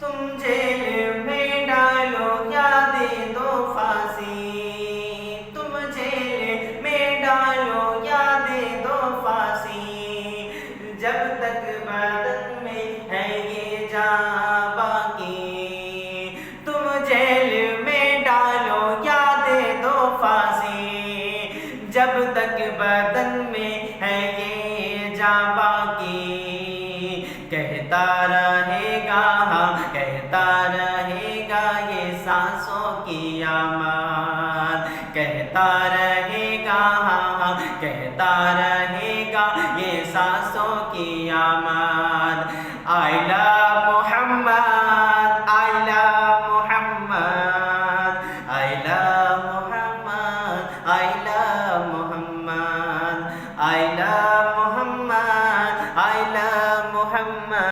तुम जेल में डालो या दे दो फांसी, तुम जेल में डालो या दे दो फांसी, जब तक बदन में है ये जान बाकी। तुम जेल में डालो या दे दो फांसी, जब तक बदन में है ये जान बाकी। कहता रहेगा, हाँ कहता रहेगा ये सांसों की आवाज़, कहता रहेगा, हाँ कहता रहेगा ये सांसों की आवाज़। I love Muhammad, I love Muhammad, I love Muhammad, I love Muhammad, I love Muhammad, I love Muhammad.